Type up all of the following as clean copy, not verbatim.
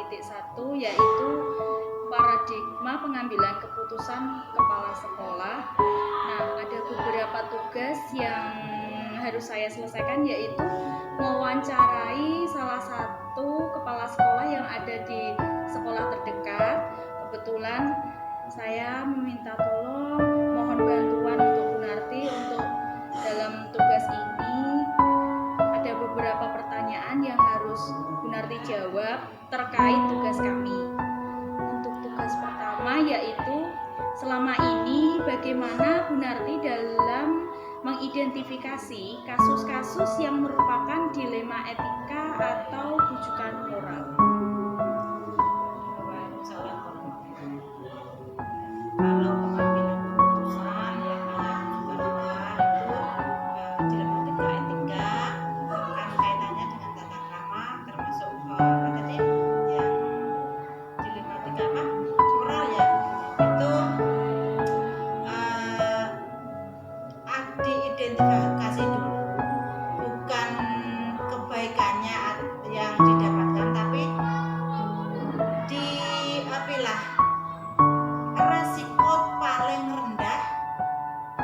2.1 yaitu paradigma pengambilan keputusan kepala sekolah. Nah, ada beberapa tugas yang harus saya selesaikan, yaitu mewawancarai salah satu kepala sekolah yang ada di sekolah terdekat. Kebetulan saya meminta tolong, mohon bantuan untuk Bu Narti untuk dalam tugas ini. Ada beberapa pertanyaan yang harus Bu Narti jawab terkait tugas kami. Untuk tugas pertama yaitu selama ini bagaimana Bu Narti dalam mengidentifikasi kasus-kasus yang merupakan dilema etika atau bujukan moral. Kalau pengambilan keputusan yang kayak bujukan moral itu dilema etika kan kaitannya dengan tata krama, termasuk apa tadi yang dilema etika apa moral ya, itu diidentifikasi dulu, bukan kebaikannya yang didapatkan, tapi diapilah resiko paling rendah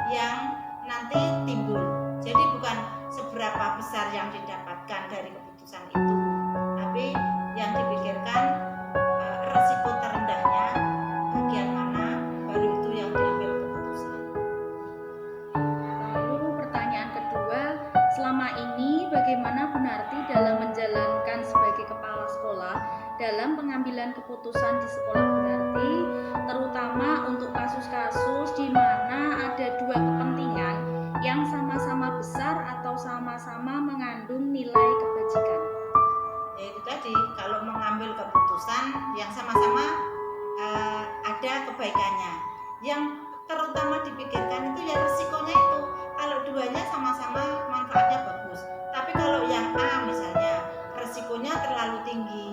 yang nanti timbul. Jadi bukan seberapa besar yang didapatkan dari keputusan itu, tapi yang dipikirkan resiko terendahnya bagian mana, baru itu yang diambil keputusan. Lalu pertanyaan kedua, selama ini bagaimana Bu Narti dalam menjalankan sebagai kepala sekolah dalam pengambilan keputusan di sekolah Bu Narti, terutama untuk kasus-kasus di mana ada dua kepentingan yang sama-sama besar atau sama-sama mengandung nilai kebajikan. Ya itu tadi, kalau mengambil keputusan yang sama-sama ada kebaikannya, yang terutama dipikirkan itu ya resikonya itu. Kalau duanya sama-sama manfaatnya bagus, tapi kalau yang A misalnya resikonya terlalu tinggi,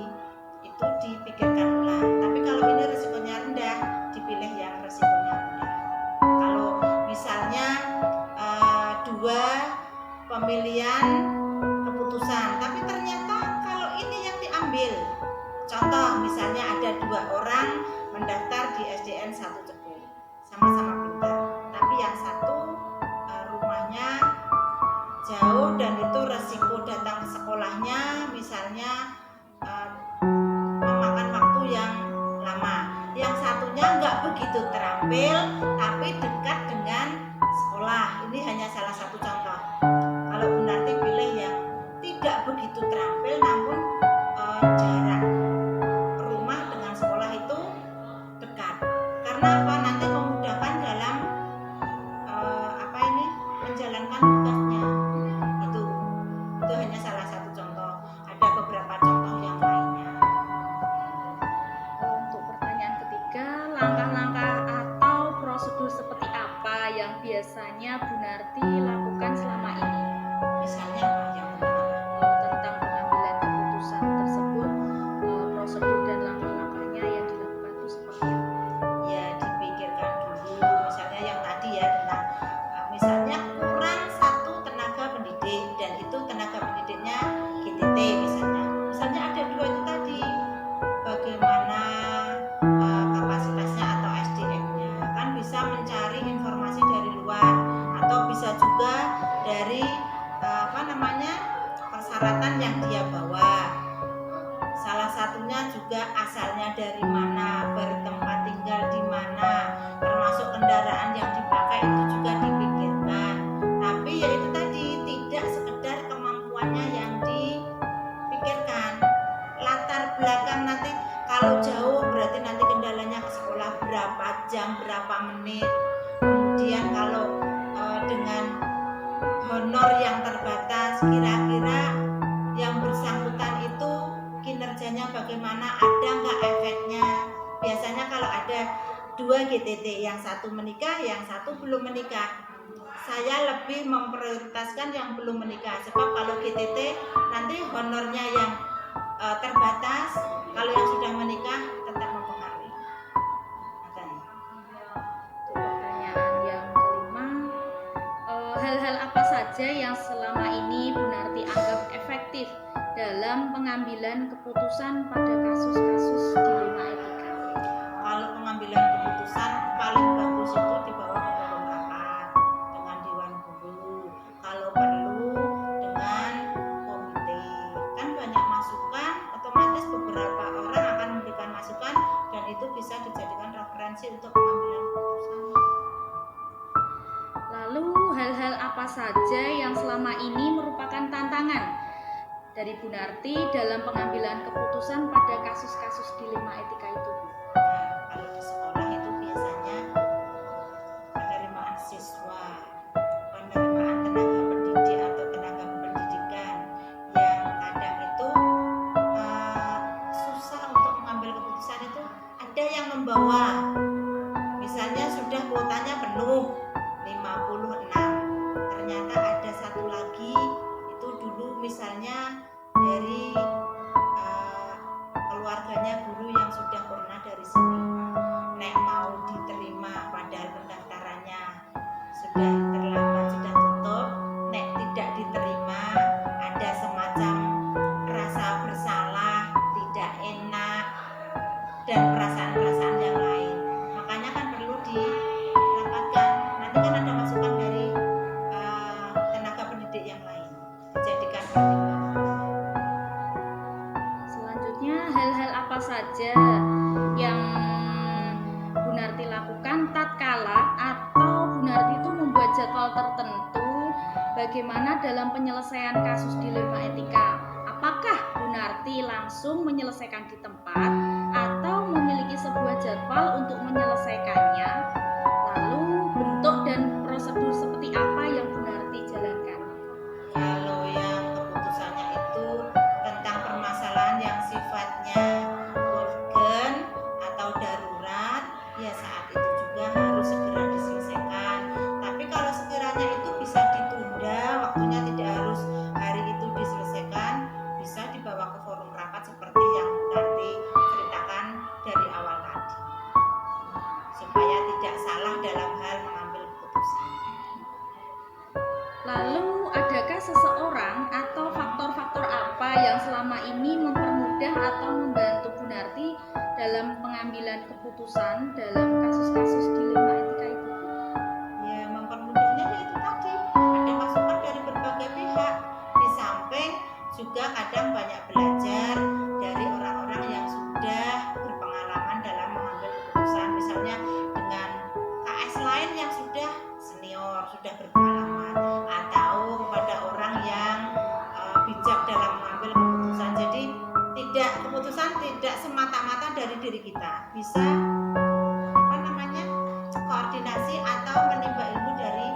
itu dipikirkan ulang. Tapi kalau ini resikonya rendah, dipilih yang resikonya rendah. Kalau misalnya dua pemilihan keputusan, tapi ternyata kalau ini yang diambil, contoh misalnya ada dua orang mendaftar di SDN 1 Cepu, sama-sama pintar, tapi yang satu rumahnya jauh dan itu resiko datang ke sekolahnya misalnya memakan waktu yang lama. Yang satunya nggak begitu terampil tapi dekat dengan sekolah. Ini hanya salah satu contoh. Kalau Bu Narti pilih yang tidak begitu terampil namun jarak rumah dengan sekolah itu dekat. Karena apa? Nanti memudahkan dalam menjalankan tugasnya. Itu hanya salah satu contoh. Ada beberapa contoh yang lainnya. Untuk pertanyaan ketiga, langkah-langkah atau prosedur seperti apa yang biasanya Bu Narti lakukan selama ini? Misalnya apa yang tentang pengambilan keputusan tersebut, prosedur dan langkah-langkahnya yang dilakukan itu seperti apa? Ya dipikirkan dulu, misalnya yang tadi ya tentang misalnya kurang satu tenaga pendidik dan itu tenaga pendidiknya GTT misalnya ada dua itu tadi, bagaimana kapasitasnya atau SDM-nya, kan bisa mencari informasi dari luar atau bisa juga dari persyaratan yang dia bawa. Salah satunya juga asalnya dari mana, bertempat tinggal di mana, termasuk kendaraan yang dipakai itu juga dipikirkan. Tapi ya itu tadi, tidak sekedar kemampuannya yang dipikirkan, latar belakang nanti kalau jauh berarti nanti kendalanya ke sekolah berapa jam, berapa menit. Kemudian kalau dengan honor yang terbatas, kira-kira yang bersangkutan itu kinerjanya bagaimana, ada nggak efeknya. Biasanya kalau ada dua GTT, yang satu menikah, yang satu belum menikah, saya lebih memprioritaskan yang belum menikah. Sebab kalau GTT nanti honornya yang terbatas, kalau yang sudah menikah tetap mempengaruhi. Pertanyaan yang kelima, hal-hal apa saja yang selama ini Bu Narti anggap efektif dalam pengambilan keputusan pada kasus-kasus dilema etika? Kalau pengambilan keputusan paling bagus itu dibawa ke forum rapat dengan Dewan Guru. Kalau perlu dengan komite. Kan banyak masukan, otomatis beberapa orang akan memberikan masukan dan itu bisa dijadikan referensi untuk pengambilan keputusan. Lalu hal-hal apa saja yang selama ini merupakan tantangan dari Bu Narti dalam pengambilan keputusan pada kasus-kasus dilema etika itu? Kalau di sekolah itu biasanya penerimaan siswa, penerimaan tenaga pendidik atau tenaga pendidikan yang kadang itu susah untuk mengambil keputusan itu. Ada yang membawa, misalnya sudah kuotanya penuh 56, ternyata ada satu lagi itu dulu misalnya dari keluarganya guru yang sudah pernah dari sini, nek mau diterima padahal pendaftarannya sudah terlambat, sudah tutup, nek tidak diterima ada semacam rasa bersalah, tidak enak dan perasaan-perasaan yang lain. Makanya kan perlu dirapatkan. Nanti kan ada masukan dari tenaga pendidik yang lain dijadikan pertimbangan. Selanjutnya, hal-hal apa saja yang Bu Narti lakukan tatkala atau Bu Narti itu membuat jadwal tertentu bagaimana dalam penyelesaian kasus dilema etika? Apakah Bu Narti langsung menyelesaikan di tempat atau memiliki sebuah jadwal untuk menyelesaikannya? Lalu bentuk dan prosedur seperti apa yang Bu Narti jalankan? Kalau yang keputusannya itu tentang permasalahan yang sifatnya urgen atau darurat, ya saat itu juga harus segera diselesaikan. Tapi kalau sekiranya itu bisa ditunda, waktunya tidak harus hari itu diselesaikan, bisa dibawa ke forum rapat seperti yang nanti ceritakan dari awal tadi, supaya tidak salah dalam hal mengambil keputusan. Lalu adakah seseorang atau faktor-faktor apa yang selama ini mempermudah atau membantu Bu Narti dalam pengambilan keputusan dalam kasus-kasus dilema etika itu? Ya, mempermudahnya itu tadi ada masukan dari berbagai pihak, di samping juga kadang banyak belajar dari orang-orang yang sudah berpengalaman dalam mengambil keputusan, misalnya dengan KS lain yang sudah senior, sudah berpengalaman, atau kepada orang yang bijak dalam mengambil keputusan. Jadi keputusan tidak semata-mata dari diri kita, bisa koordinasi atau menimba ilmu dari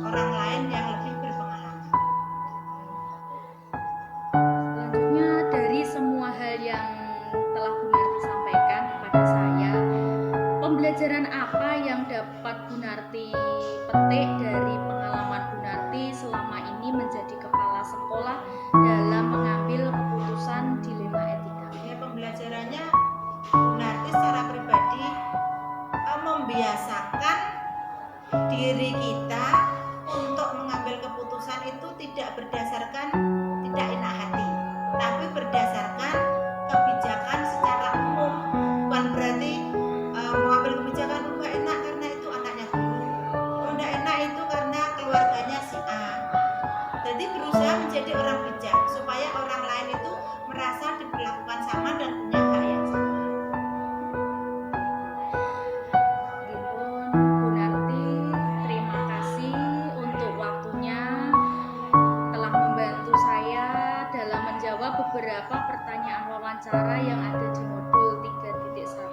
orang lain yang lebih berpengalaman. Selanjutnya, dari semua hal yang telah Bu Narti sampaikan kepada saya, pembelajaran apa yang dapat Bu Narti petik dari pengalaman Bu Narti selama ini menjadi kepala sekolah dalam mengambil keputusan dilema etika? Ya, pembelajarannya Bu Narti secara pribadi membiasakan diri kita untuk mengambil keputusan itu tidak berdasarkan tidak enak hati, tapi berdasarkan kebijakan secara umum. Bukan berarti mengambil kebijakan enggak enak karena itu anaknya guru, enggak enak itu karena keluarganya si A. Jadi berusaha menjadi orang bijak supaya orang lain itu merasa diperlakukan sama dan punya hak yang sama. Bu Narti, terima kasih untuk waktunya telah membantu saya dalam menjawab beberapa pertanyaan wawancara yang ada di modul 3.1.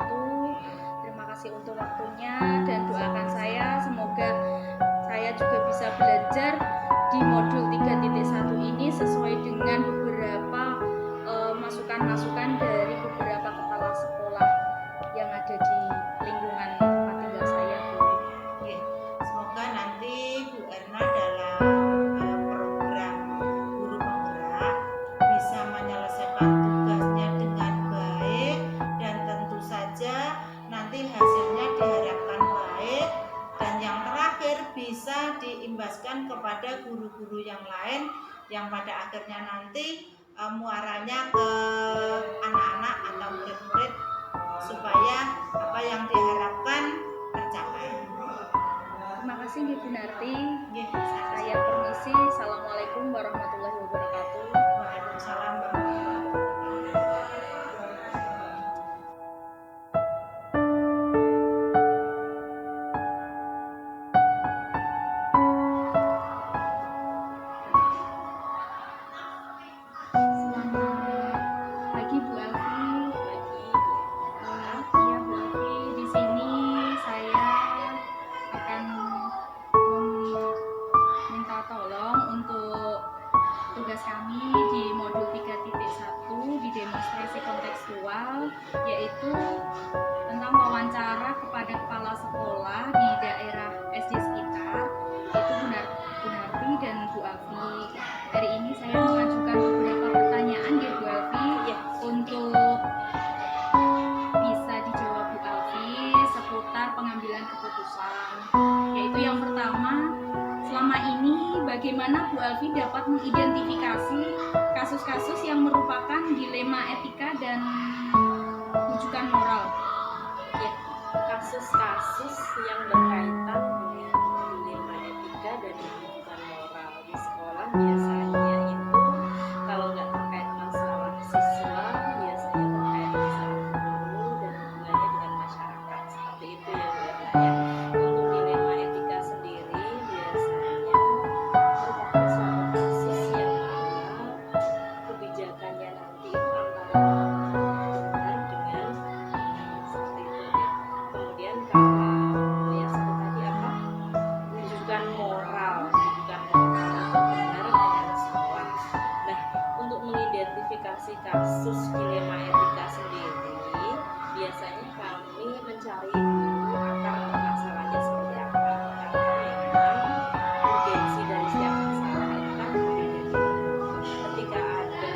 Terima kasih untuk waktunya dan doakan saya semoga saya juga bisa belajar di modul 3.1 ini sesuai dengan beberapa masukan-masukan dari beberapa kepala sekolah yang ada di lingkungan tempat tinggal saya, Bu. Semoga nanti Bu Erna dalam program guru penggerak bisa menyelesaikan tugasnya dengan baik dan tentu saja nanti hasilnya diharapkan baik, dan yang terakhir bisa diimbaskan kepada guru-guru yang lain yang pada akhirnya nanti muaranya ke anak-anak atau murid-murid supaya apa yang diharapkan tercapai. Terima kasih Bu Narti. Nggih, Saya permisi. Assalamualaikum warahmatullahi wabarakatuh. Waalaikumsalam warahmatullahi wabarakatuh. Selamat pagi Bu Elvi. Iya Bu Elvi, di sini saya akan minta tolong untuk tugas kami di modul 3.1 di demonstrasi kontekstual, yaitu tentang wawancara kepada kepala sekolah di daerah SD sekitar, yaitu Bu Narti dan Bu Alfi. Hari ini saya mengajukan beberapa pertanyaan ya Bu Alfi, untuk bisa dijawab Bu Alfi seputar pengambilan keputusan. Yaitu yang pertama, selama ini bagaimana Bu Alfi dapat mengidentifikasi kasus-kasus yang merupakan dilema etika dan rujukan moral? Ya, kasus-kasus yang berkaitan dengan dilema etika dan rujukan moral di sekolah biasanya itu kalau nggak terkait masalah siswa, biasanya terkait masalah guru dan hubungannya dengan masyarakat, seperti itu ya Bu Erna ya. Untuk dilema etika sendiri biasanya merupakan suatu kasus yang mana kebijakannya nanti itu antara benar dengan seperti itu ya. Kemudian kalau yang satu tadi apa, rujukan moral atau benar dengan salah. Nah, untuk mengidentifikasi kasus dilema etika sendiri, biasanya kami mencari dulu akar masalahnya seperti apa, karena memang urgensi dari setiap masalah itu kan berbeda-beda. Ketika ada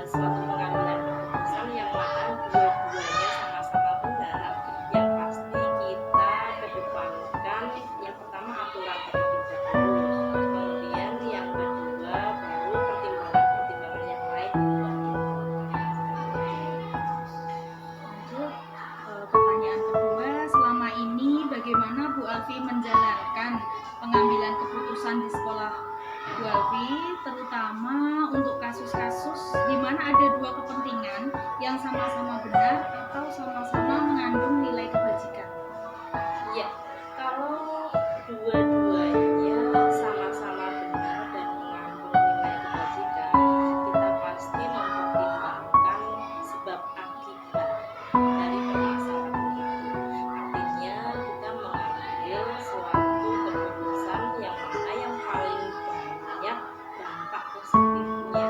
suatu pengambilan keputusan yang mana dua-duanya sama-sama benar, yang pasti kita kedepankan yang pertama aturan terlebih dahulu, kemudian yang kedua baru pertimbangan-pertimbangan yang lain di luar itu. Lanjut, pertanyaan kedua, selama ini bagaimana Bu Alfi menjalankan pengambilan keputusan di sekolah Bu Alfi, terutama untuk kasus-kasus di mana ada dua kepentingan yang sama-sama benar atau sama-sama mengandung nilai kebajikan? Ya, kalau dua-duanya sama-sama benar dan mengandung nilai kebajikan, kita pasti mempertimbangkan sebab akibat dari permasalahan itu. Artinya kita mengambil suatu keputusan yang mana yang paling banyak dampak positifnya.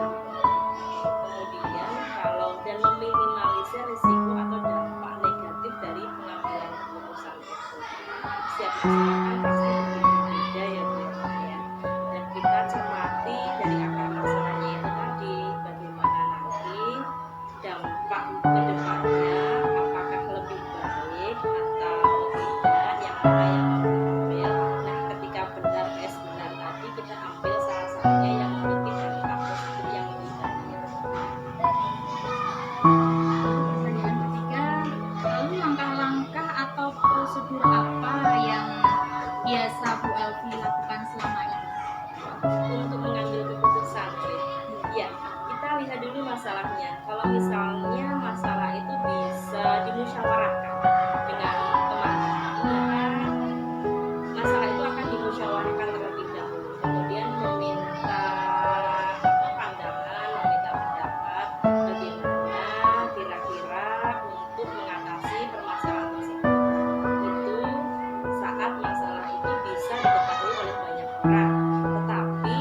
Kemudian kalau dan meminimalisir risiko atau dampak negatif dari pengambilan keputusan itu. Setiap masalah kan pasti berbeda-beda ya Bu ya. Dan kita cermati dari akar masalahnya itu tadi, bagaimana nanti dampak ke depannya, apakah lebih baik atau tidak, yang mana yang diambil. Nah, ketika benar tadi kita ambil salah satunya yang memiliki dampak positif yang lebih banyak. Pertanyaan ketiga, lalu langkah-langkah atau prosedur apa yang biasa Bu Alfi lakukan selama ini? Untuk mengambil keputusan ya, kita lihat dulu masalahnya. Kalau misalnya masalah itu bisa dimusyawarahkan dengan teman-teman, masalah itu akan dimusyawarahkan terlebih dahulu, kemudian meminta pandangan, meminta pendapat bagaimana kira-kira untuk mengatasi permasalahan tersebut. Itu saat masalah itu bisa diketahui oleh banyak orang, tetapi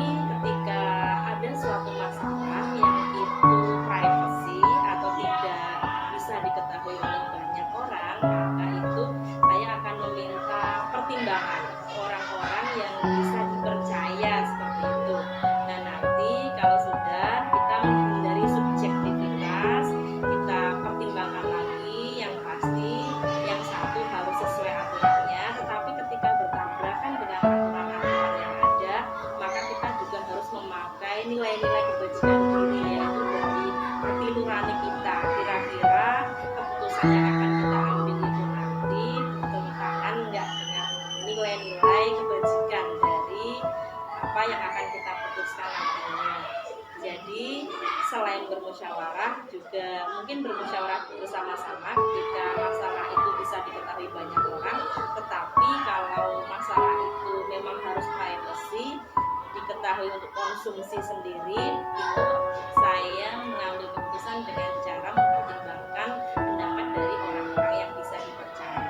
apa yang akan kita putuskan nantinya. Jadi selain bermusyawarah juga mungkin bermusyawarah bersama-sama ketika masalah itu bisa diketahui banyak orang. Tetapi kalau masalah itu memang harus privacy, diketahui untuk konsumsi sendiri, itu saya mengambil keputusan dengan cara mempertimbangkan pendapat dari orang-orang yang bisa dipercaya.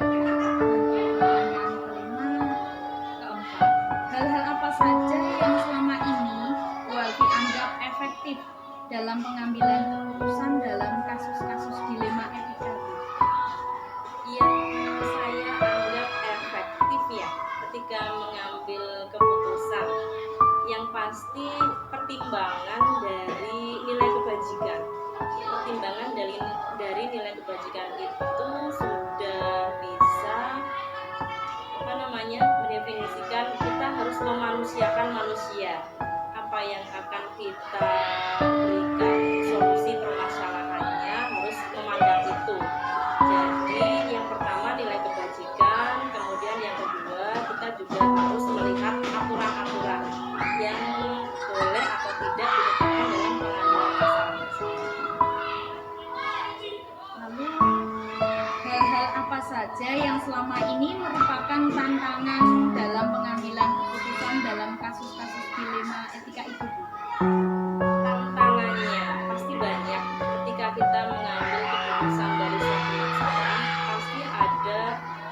Pertanyaan kelima, keempat, hal-hal apa saja yang selama ini Bu Alfi anggap efektif dalam pengambilan keputusan dalam kasus-kasus dilema etika? Yang saya anggap efektif ya ketika mengambil keputusan, yang pasti pertimbangan dari nilai kebajikan. Pertimbangan dari nilai kebajikan itu sudah bisa mendefinisikan kita harus memanusiakan manusia. Apa yang akan kita berikan solusi permasalahannya harus memandang itu. Jadi yang pertama nilai kebajikan, kemudian yang kedua kita juga harus melihat aturan-aturan yang boleh atau tidak ditetapkan dalam pengambilan masalah tersebut. Lalu, hal-hal apa saja yang selama ini merupakan tantangan dalam pengambilan keputusan dalam kasus-kasus dilema etika itu, Bu? Tantangannya pasti banyak. Ketika kita mengambil keputusan dari suatu masalah, pasti ada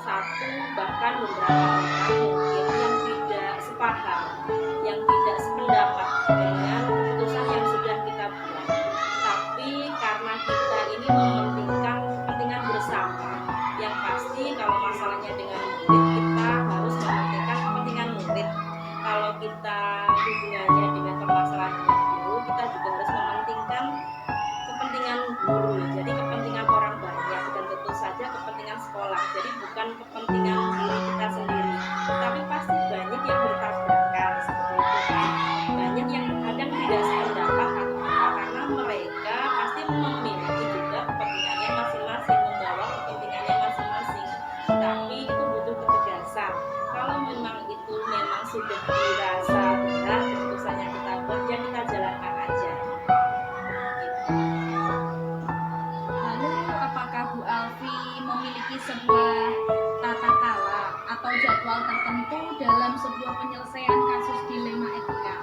satu bahkan beberapa orang mungkin yang tidak sepaham, yang tidak sependapat dengan keputusan yang sudah kita buat. Tapi karena kita ini mementingkan kepentingan bersama, yang pasti kalau masalahnya dengan murid, kita harus mementingkan kepentingan murid. Kalau kita hubungannya dengan permasalahan dengan guru, kita juga harus mementingkan kepentingan guru. Jadi kepentingan orang banyak dan tentu saja kepentingan sekolah. Jadi bukan kepentingan diri kita sendiri. Tapi pasti banyak yang bertabrakan seperti itu kan. Banyak yang kadang tidak sependapat karena mereka pasti memiliki juga kepentingannya masing-masing, membawa kepentingannya masing-masing. Tapi itu butuh ketegasan. Kalau memang itu memang sudah dirasa benar keputusan yang kita buat, ya kita jalankan aja. Gitu. Lalu, apakah Bu Alfi memiliki sebuah tata cara atau jadwal tertentu dalam sebuah penyelesaian kasus dilema etika?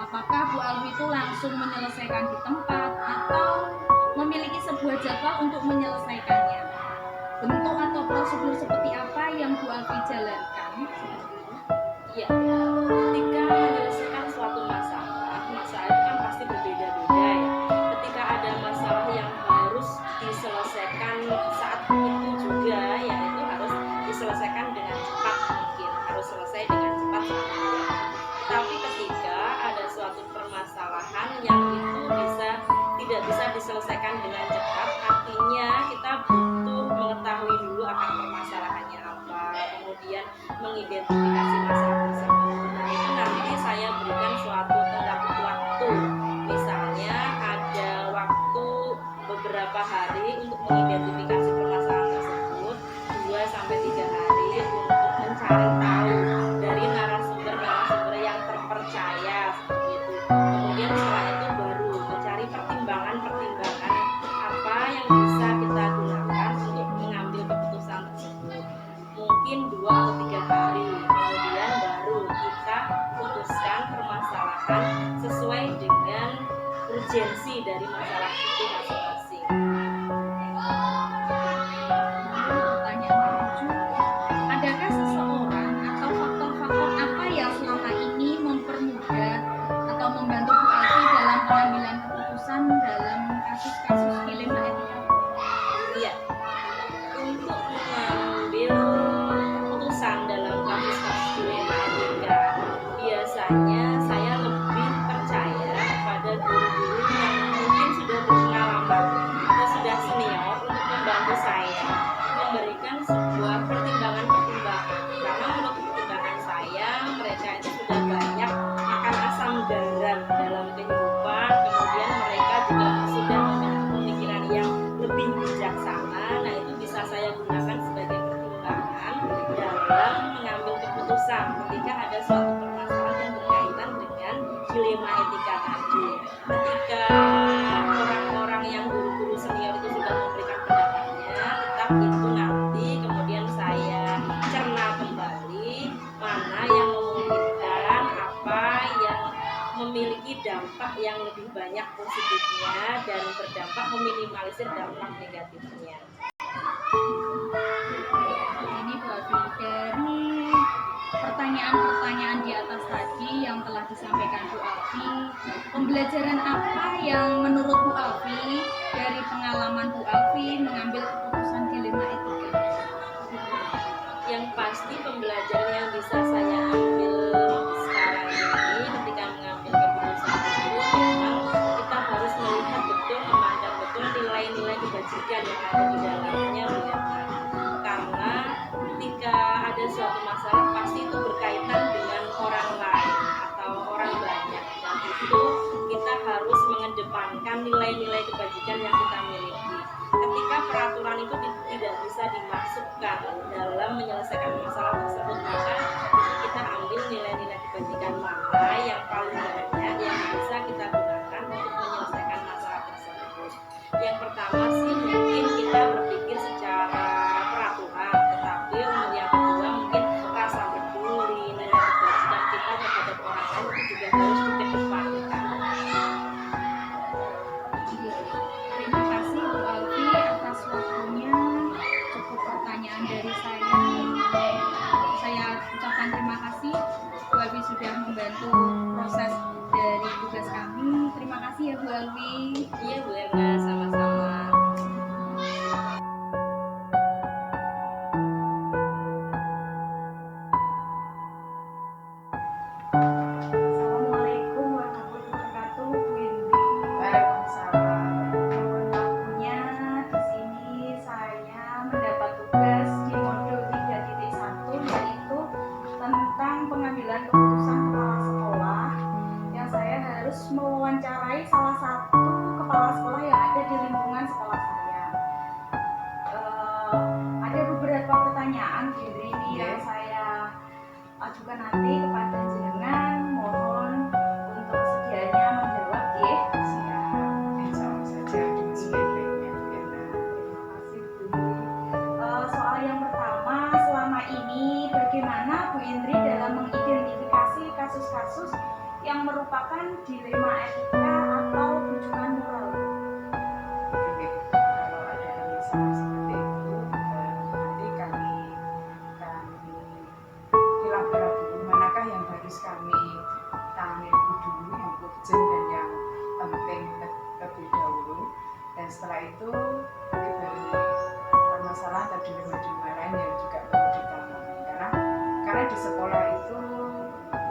Apakah Bu Alfi itu langsung menyelesaikan di tempat atau memiliki sebuah jadwal untuk menyelesaikannya? Bentuk atau prosedur seperti apa yang Bu Alfi jalankan? Iya, ketika menyelesaikan suatu masalah itu kan pasti berbeda-beda ya. Ketika ada masalah yang harus diselesaikan saat itu juga, ya itu harus diselesaikan dengan cepat, mungkin harus selesai dengan cepat saat itu. Tapi ketika ada suatu permasalahan yang itu tidak bisa diselesaikan dengan cepat, artinya kita butuh mengetahui dulu akan permasalahannya apa, kemudian mengidentifikasi masalah tersebut. Nah, itu nanti saya berikan suatu tenggat waktu. Misalnya ada waktu beberapa hari untuk mengidentifikasi permasalahan tersebut, 2-3 hari untuk mencari tahu dari narasumber yang terpercaya seperti itu. Kemudian setelah itu baru mencari pertimbangan apa yang bisa kita gunakan untuk mengambil keputusan tersebut. Mungkin 2-3 hari kemudian baru kita putuskan permasalahan sesuai dengan urgensi dari masalah itu masing-masing. Pertanyaan ketujuh, adakah seseorang atau faktor-faktor apa yang selama ini mempermudah atau membantu Bu Alfi dalam pengambilan keputusan dalam kasus-kasus dilema etika? Iya, untuk mengambil keputusan dalam kasus-kasus dilema etika, biasanya saya lebih percaya pada guru-guru yang ketika ada suatu permasalahan yang berkaitan dengan dilema etika tadi. Ketika orang-orang yang guru-guru senior itu sudah memberikan pendapatnya, tetap itu nanti kemudian saya cerna kembali mana yang memungkinkan, apa yang memiliki dampak yang lebih banyak positifnya dan berdampak meminimalisir dampak negatifnya. Ini Bu Alfi, dari pertanyaan-pertanyaan di atas tadi yang telah disampaikan Bu Alfi, pembelajaran apa yang menurut Bu Alfi dari pengalaman Bu Alfi mengambil keputusan dilema etika? Yang pasti pembelajaran yang bisa saya ambil sekarang ini ketika mengambil keputusan itu memang kita harus melihat betul, memandang betul nilai-nilai kebajikan yang ada di dalamnya, karena ketika ada suatu masalah pasti itu berkaitan dengan orang lain atau orang banyak, dan itu kita harus mengedepankan nilai-nilai kebajikan yang kita miliki. Ketika peraturan itu tidak bisa dimasukkan dalam menyelesaikan masalah tersebut, maka kita ambil nilai-nilai kebajikan mana yang paling banyak yang bisa kita gunakan untuk menyelesaikan masalah tersebut. Yang pertama sih mungkin kita berpikir secara peraturan, tetapi yang kedua mungkin rasa peduli, nilai kebajikan kita terhadap orang lain itu juga harus dikedepankan. Terima kasih Bu Alfi atas waktunya. Cukup pertanyaan dari saya. Saya ucapkan terima kasih Bu Alfi sudah membantu proses dari tugas kami. Terima kasih ya Bu Alfi. Iya Bu Erna, sama-sama. Assalamualaikum warahmatullahi wabarakatuh, Bu Indri. Waalaikumsalam. Mohon waktunya, di sini saya mendapat tugas di modul 3.1 yaitu tentang pengambilan keputusan kepala sekolah, yang saya harus mewawancarai salah satu kepala sekolah yang ada di lingkungan sekolah saya. Ada beberapa pertanyaan ini yang saya ajukan nanti kepada jenengan, mohon untuk kesediaannya menjawab ya. Siap. Insya Allah saja dengan sebaik-baiknya, Bu Erna. Terima kasih Bu. Soal yang pertama, selama ini bagaimana Bu Indri dalam mengidentifikasi kasus-kasus yang merupakan dilema etika atau rujukan moral? Oke, kalau ada masalah seperti itu, nanti kami pilah-pilah dulu manakah yang harus kami tangani dulu, yang urgent dan yang penting terlebih dahulu, dan setelah itu baru permasalahan atau dilema-dilema lain yang juga perlu ditangani, karena di sekolah itu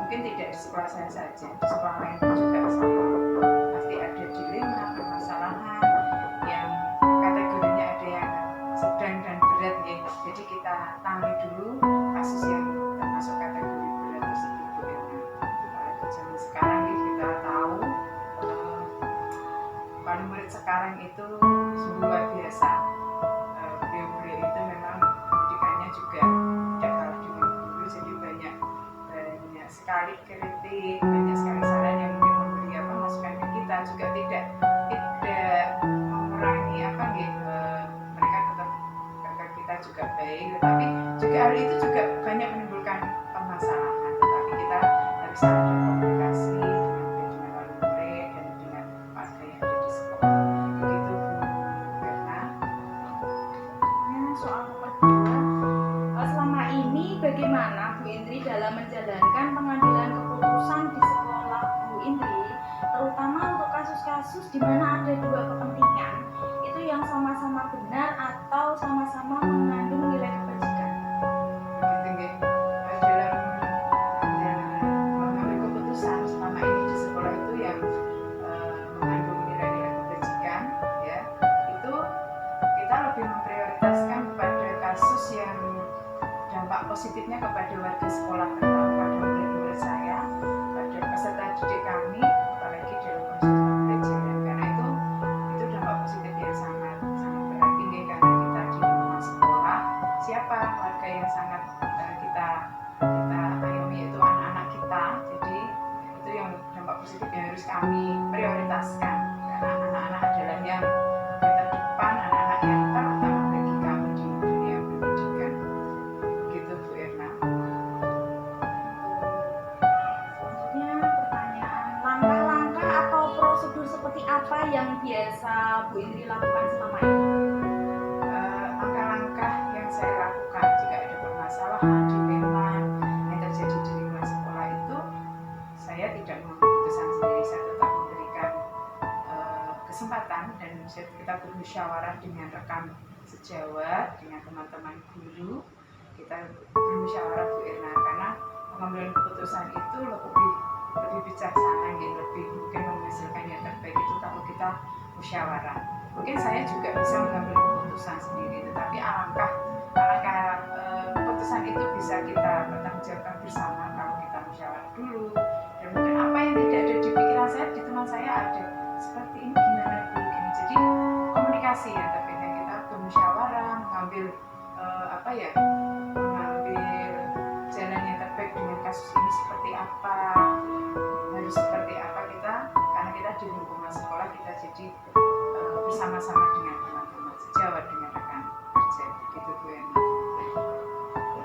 mungkin tidak di sekolah saya saja, di sekolah lain pun juga sama, pasti ada dilema permasalahan yang kategorinya ada yang sedang dan berat ya. Jadi kita tangani dulu kasus yang termasuk kategori berat tersebut, Bu Erna. Di zaman sekarang ya, kita tahu wali murid sekarang itu luar biasa. Beliau-beliau itu memang pendidikannya juga tidak kalah dengan dulu, jadi banyak sekali kritik, banyak sekali saran yang mungkin memberi masukan ke kita, juga tidak mengurangi mereka tetap kakak kita juga baik, tetapi juga hal itu juga banyak menimbulkan permasalahan, tetapi kita harus ada komunikasi dengan wali murid dan dengan warga yang ada di sekolah. Begitu Bu Erna. Soal nomor 2, selama ini bagaimana Bu Indri dalam menjalankan pengambilan keputusan di sekolah Bu Indri, terutama untuk kasus-kasus di mana ada dua kepentingan, itu yang sama-sama benar atau sama-sama mengandung nilai kebajikan? Begitu nggih. Dalam mengambil keputusan apa yang biasa Bu Indri lakukan selama ini? Langkah-langkah yang saya lakukan jika ada permasalahan di Mentan yang terjadi di lingkungan sekolah itu, saya tidak mengambil keputusan sendiri, saya tetap memberikan kesempatan dan kita bermusyawarah dengan rekan sejawat, dengan teman-teman guru, kita bermusyawarah Bu Irna, karena pengambilan keputusan itu lebih bijaksana, lebih mungkin menghasilkan yang terbaik itu kalau kita musyawarah. Mungkin saya juga bisa mengambil keputusan sendiri, tetapi alangkah keputusan itu bisa kita pertanggungjawabkan bersama kalau kita musyawarah dulu. Dan mungkin apa yang tidak ada di pikiran saya, di teman saya ada, seperti ini gimana Bu, gini. Jadi komunikasi yang terpenting, kita bermusyawarah mengambil mengambil jalan yang terbaik dengan kasus ini seperti apa, harus seperti apa kita, karena kita di lingkungan sekolah, kita jadi bersama-sama dengan teman-teman sejawat, dengan rekan kerja, begitu Bu Eni.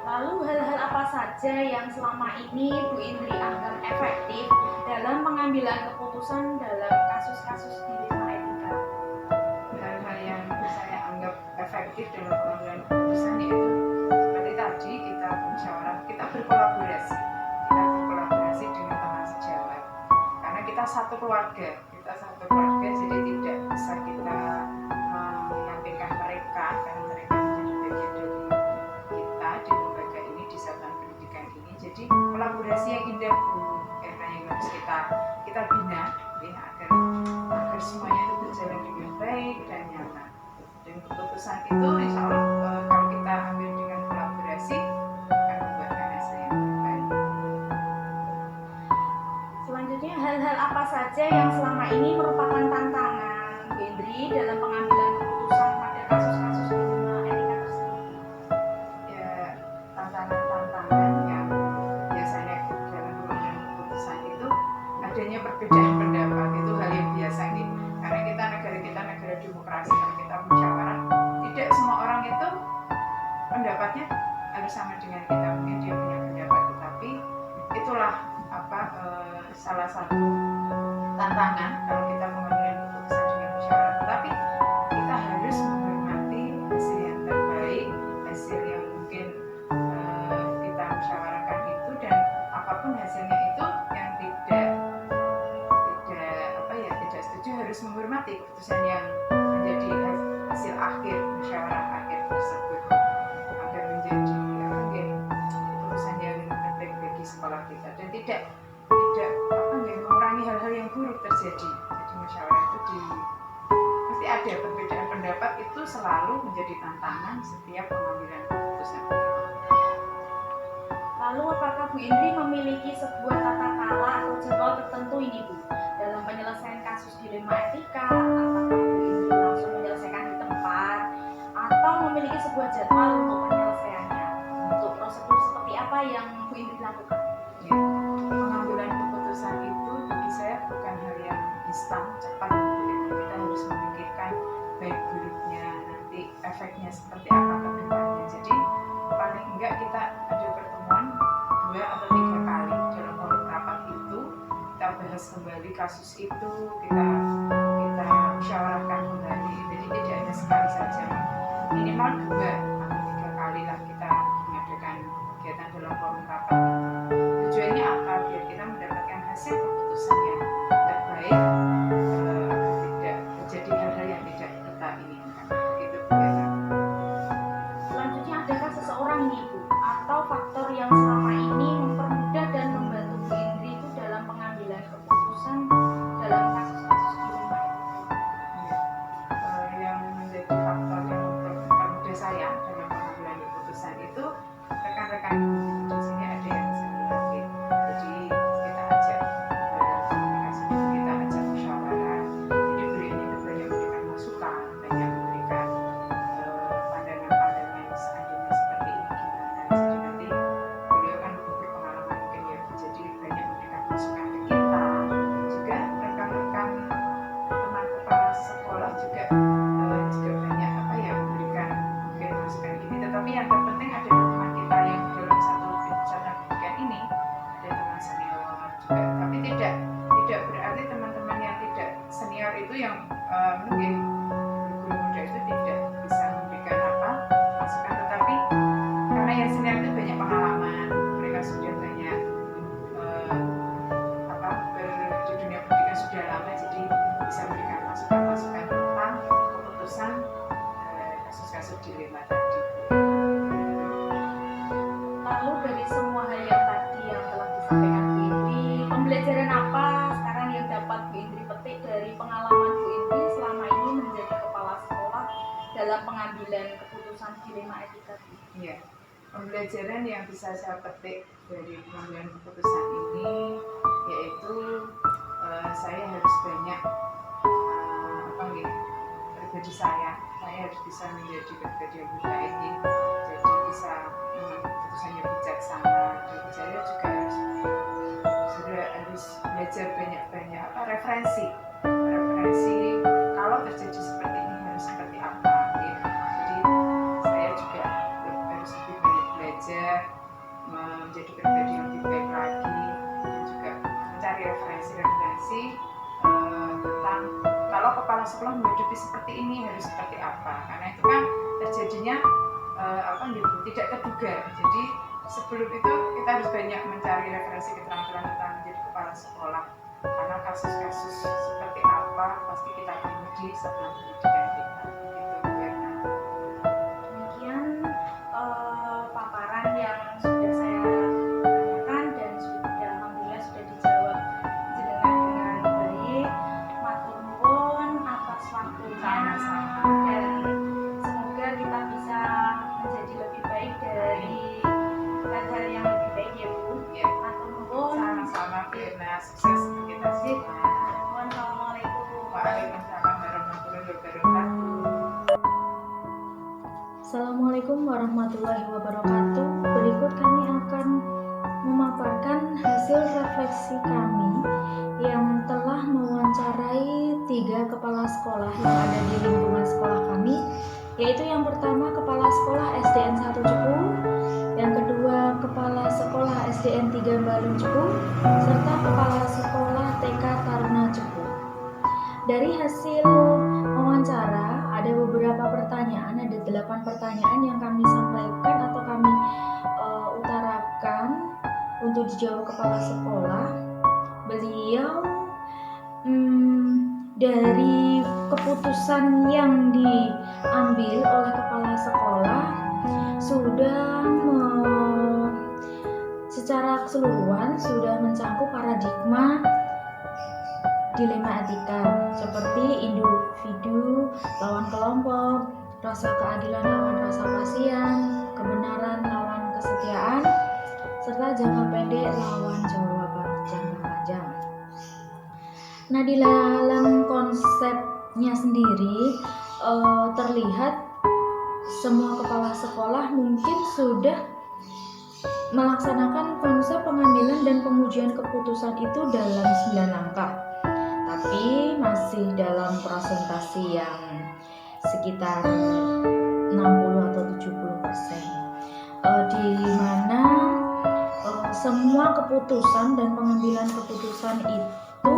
Lalu hal-hal apa saja yang selama ini Bu Indri anggap efektif dalam pengambilan keputusan dalam kasus-kasus di lingkungan etika? Hal-hal yang saya anggap efektif dalam pengambilan keputusan yaitu seperti tadi, kita bermusyawarah, kita berkolaborasi dengan teman sejawat, karena kita satu keluarga, jadi tidak bisa kita menyampaikan mereka, karena mereka menjadi bagian dari kita di lembaga ini, di satuan pendidikan ini. Jadi kolaborasi yang indah Bu, karena yang harus kita bina ya, agar semuanya itu berjalan dengan baik dan nyaman. Dan keputusan itu insya Allah kalau kita ambil dengan kolaborasi akan membuahkan hasil yang baik. Selanjutnya, hal-hal apa saja yang selama ini merupakan tantangan Bu Indri dalam pengambilan keputusan pada kasus-kasus di lingkungan etika tersebut? Ya, tantangan-tantangan yang biasanya dalam pengambilan keputusan itu adanya perbedaan pendapat, itu hal yang biasa nih, karena kita negara demokrasi, kalau kita musyawarah, tidak semua orang itu pendapatnya harus sama dengan kita, mungkin dia punya pendapat, tetapi itulah salah satu tantangan kalau kita mengambil keputusan dengan musyawarah, tetapi kita harus menghormati hasil yang terbaik, hasil yang mungkin kita musyawarahkan itu, dan apapun hasilnya itu yang tidak setuju harus menghormati keputusan yang menjadi hasil akhir musyawarah akhir tersebut, agar menjadi keputusan yang terbaik bagi sekolah kita dan tidak mengurangi hal-hal yang buruk terjadi. Jadi musyawarah itu pasti ada perbedaan pendapat, itu selalu menjadi tantangan setiap pengambilan keputusan. Lalu apakah Bu Indri memiliki sebuah tata cara atau jadwal tertentu ini Bu dalam penyelesaian kasus dilema etika? Apakah Bu Indri langsung menyelesaikan di tempat atau memiliki sebuah jadwal untuk penyelesaiannya? Untuk prosedur seperti apa yang Bu Indri lakukan? Ya, pengambilan keputusan itu bagi saya bukan hal yang instan, cepat. Kita harus memikirkan baik buruknya, nanti efeknya seperti apa ke depannya. Jadi paling enggak kita ada pertemuan 2 atau 3 kali dalam forum rapat itu, kita bahas kembali kasus itu, kita musyawarahkan kembali. Jadi tidak hanya sekali saja, minimal 2 atau 3 kali lah kita mengadakan kegiatan dalam forum rapat. Tujuannya apa? Biar kita mendapatkan hasil keputusan yang terbaik, agar tidak terjadi hal-hal yang tidak kita inginkan. Begitu Bu Ella. Selanjutnya, adakah seseorang ini Bu atau faktor yang selama ini mempermudah dan membantu Bu Indri itu dalam pengambilan keputusan dalam kasus-kasus di lingkungan etika? Yang menjadi faktor yang mempermudah saya pembelajaran yang bisa saya petik dari pengambilan keputusan ini yaitu saya harus banyak pribadi saya harus bisa menjadi pribadi yang baik, jadi bisa mengambil keputusan yang bijaksana, dan saya juga harus belajar banyak referensi kalau terjadi seperti ini harus seperti apa gitu. Jadi saya juga harus lebih banyak belajar menjadi pribadi yang lebih baik lagi, dan juga mencari referensi tentang kalau kepala sekolah menghadapi seperti ini harus seperti apa, karena itu kan terjadinya tidak terduga. Jadi sebelum itu kita harus banyak mencari referensi keterampilan tentang menjadi kepala sekolah, karena kasus-kasus seperti apa pasti kita temui di sebelum pendidikan kita gitu ya. Demikian paparan yang sudah saya tanyakan dan alhamdulillah sudah dijawab dengan baik. Matur nuwun atas waktunya, dan semoga kita bisa menjadi lebih baik dari hal-hal yang lebih baik ya Bu. Ya. Matur nuwun. Sama-sama Firna, sukses untuk kita semua. Wassalamualaikum. Waalaikumsalam warahmatullahi wabarakatuh. Assalamualaikum warahmatullahi wabarakatuh. Berikut kami akan memaparkan hasil refleksi kami yang telah mewawancarai 3 kepala sekolah yang ada di lingkungan sekolah kami, yaitu yang pertama Kepala Sekolah SDN 1 Cepu, yang kedua Kepala Sekolah SDN 3 Balun Cepu, serta Kepala Sekolah TK Taruna Cepu. Dari hasil wawancara ada beberapa pertanyaan, ada 8 pertanyaan yang kami sampaikan atau kami utarakan untuk dijawab kepala sekolah. Beliau dari keputusan yang diambil oleh kepala sekolah sudah secara keseluruhan sudah mencangkup paradigma dilema etika seperti individu lawan kelompok, rasa keadilan lawan rasa kasihan, kebenaran lawan kesetiaan, serta jangka pendek lawan jawaban jangka panjang. Nah, di dalam konsepnya sendiri terlihat semua kepala sekolah mungkin sudah melaksanakan konsep pengambilan dan pengujian keputusan itu dalam 9 langkah, tapi masih dalam presentasi yang sekitar 60 atau 70%, di mana semua keputusan dan pengambilan keputusan itu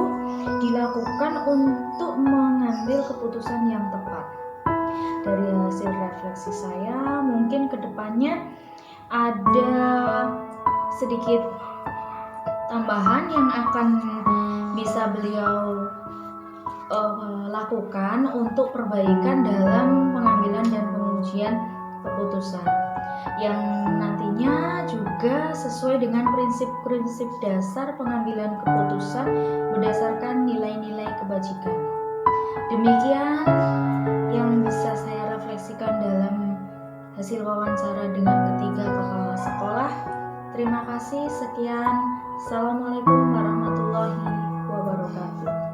dilakukan untuk mengambil keputusan yang tepat. Dari hasil refleksi saya, mungkin kedepannya ada sedikit tambahan yang akan bisa beliau lakukan untuk perbaikan dalam pengambilan dan pengujian keputusan, yang nantinya juga sesuai dengan prinsip-prinsip dasar pengambilan keputusan berdasarkan nilai-nilai kebajikan. Demikian yang bisa saya refleksikan dalam hasil wawancara dengan ketiga kepala sekolah. Terima kasih, sekian. Assalamualaikum warahmatullahi wabarakatuh.